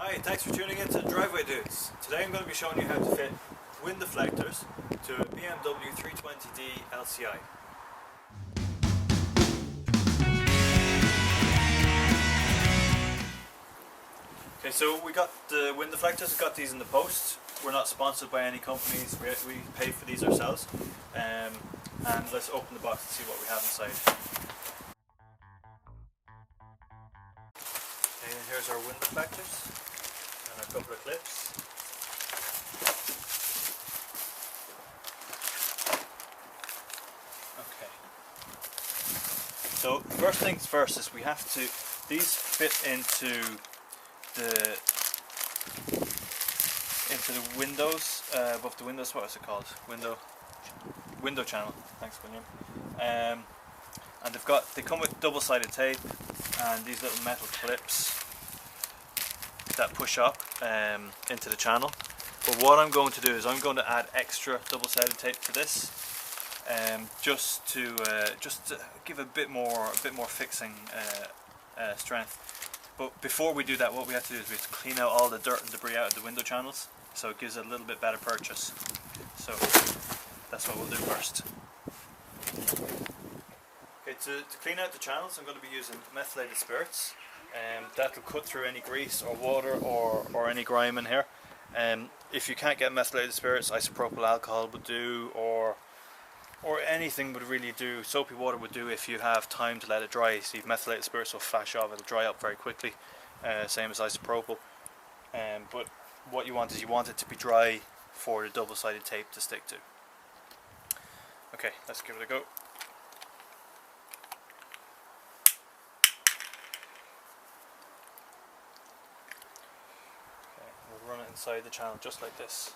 Hi, thanks for tuning in to Driveway Dudes. Today I'm going to be showing you how to fit wind deflectors to a BMW 320d LCI. Okay, so we got the wind deflectors, we got these in the post. We're not sponsored by any companies, we paid for these ourselves. And let's open the box and see what we have inside. Okay, and here's our wind deflectors and a couple of clips. Okay. So first things first is we have to, these fit into the windows, above the windows, what is it called? Window channel. Thanks, William. And they come with double-sided tape and these little metal clips that push up into the channel. But what I'm going to do is I'm going to add extra double-sided tape to this, just to give a bit more fixing strength. But before we do that, what we have to do is we have to clean out all the dirt and debris out of the window channels, so it gives it a little bit better purchase. So that's what we'll do first. Okay, to clean out the channels, I'm going to be using methylated spirits. That'll cut through any grease or water or any grime in here. If you can't get methylated spirits, isopropyl alcohol would do, or anything would really do. Soapy water would do if you have time to let it dry. See, methylated spirits will flash off, it'll dry up very quickly, same as isopropyl. But what you want is you want it to be dry for the double-sided tape to stick to. Okay, let's give it a go. Okay, we'll run it inside the channel just like this.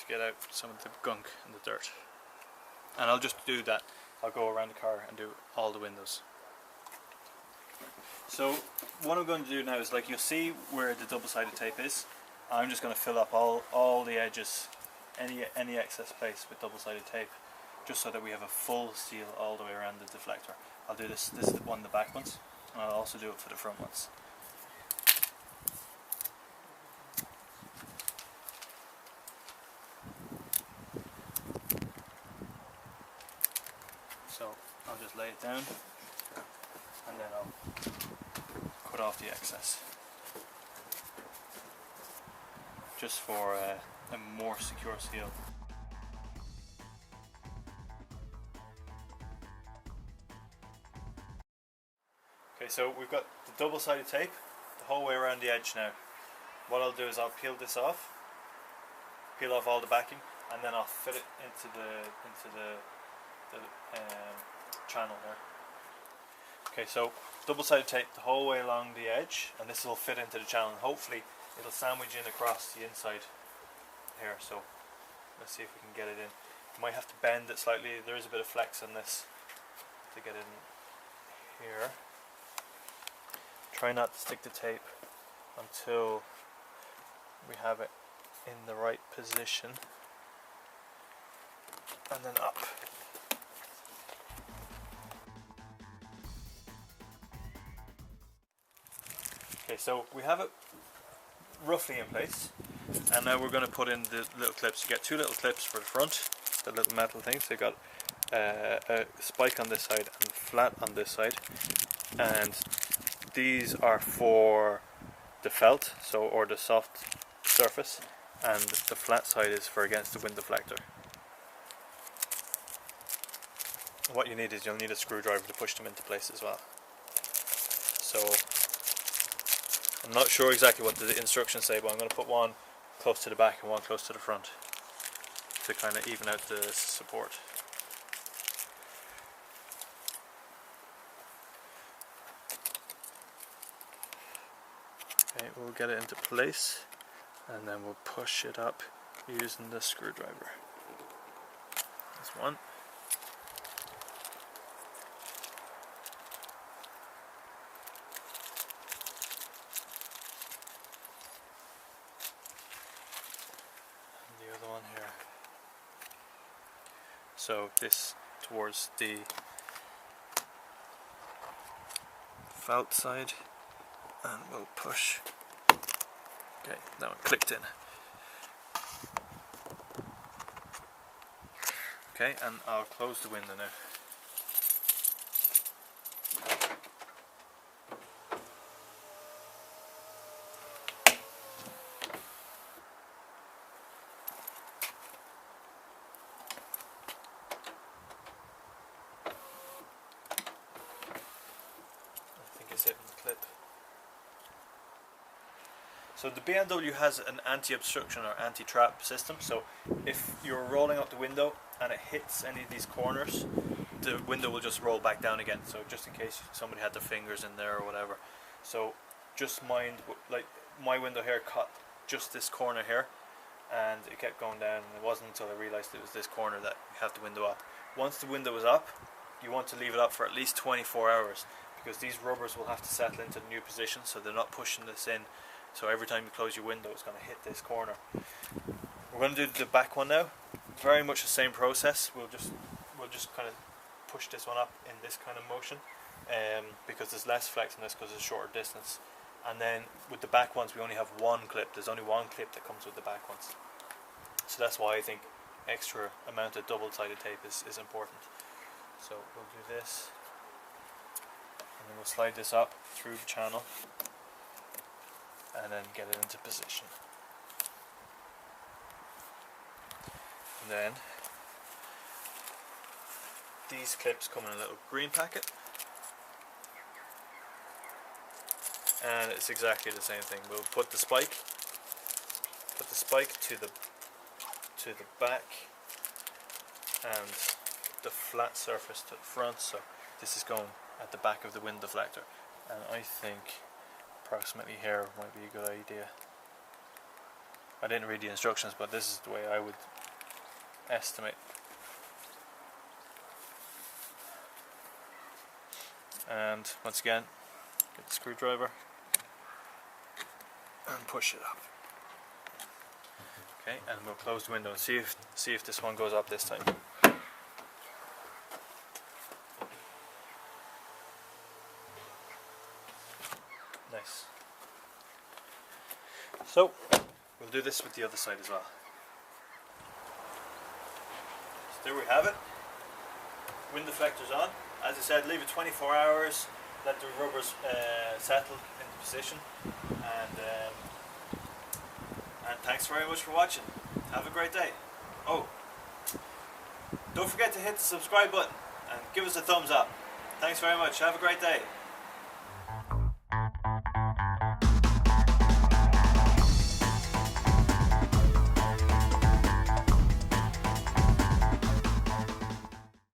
Get out some of the gunk and the dirt, and I'll just do that. I'll go around the car and do all the windows. So what I'm going to do now is, like, you'll see where the double-sided tape is. I'm just going to fill up all the edges, any excess space with double-sided tape, just so that we have a full seal all the way around the deflector. I'll do this one, the back ones, and I'll also do it for the front ones. So I'll just lay it down and then I'll cut off the excess, just for a more secure seal. Okay, so we've got the double-sided tape the whole way around the edge now. What I'll do is I'll peel this off, peel off all the backing, and then I'll fit it into the channel there. Okay, so double-sided tape the whole way along the edge, and this will fit into the channel, and hopefully it'll sandwich in across the inside here. So let's see if we can get it in. You might have to bend it slightly, there is a bit of flex on this to get in here. Try not to stick the tape until we have it in the right position, and then up. Okay, so we have it roughly in place, and now we're going to put in the little clips. You get two little clips for the front, the little metal things. So you got a spike on this side and flat on this side, and these are for the felt, or the soft surface, and the flat side is for against the wind deflector. What you need is you'll need a screwdriver to push them into place as well. So I'm not sure exactly what the instructions say, but I'm going to put one close to the back and one close to the front to kind of even out the support. Okay, we'll get it into place and then we'll push it up using the screwdriver. There's one. One here. So this towards the off outside, and we'll push. Okay, now it clicked in. Okay, and I'll close the window now. I think it's hitting the clip. So the BMW has an anti-obstruction or anti-trap system, so if you're rolling up the window and it hits any of these corners, the window will just roll back down again, so just in case somebody had their fingers in there or whatever. So just mind, like my window here caught just this corner here and it kept going down, and it wasn't until I realised it was this corner that you have the window up. Once the window is up, you want to leave it up for at least 24 hours because these rubbers will have to settle into the new position, so they're not pushing this in. So every time you close your window, it's going to hit this corner. We're going to do the back one now. Very much the same process. We'll just kind of push this one up in this kind of motion, because there's less flex in this because it's a shorter distance. And then with the back ones, we only have one clip. There's only one clip that comes with the back ones. So that's why I think extra amount of double-sided tape is important. So we'll do this, and then we'll slide this up through the channel, and then get it into position. And then these clips come in a little green packet, and it's exactly the same thing. We'll put the spike to the back and the flat surface to the front, so this is going at the back of the wind deflector, and I think approximately here might be a good idea. I didn't read the instructions, but this is the way I would estimate. And once again, get the screwdriver and push it up. Okay, and we'll close the window and see if this one goes up this time. Nice. So we'll do this with the other side as well. So there we have it. Wind deflectors on. As I said, leave it 24 hours. Let the rubbers settle into position. And thanks very much for watching. Have a great day. Oh, don't forget to hit the subscribe button and give us a thumbs up. Thanks very much. Have a great day.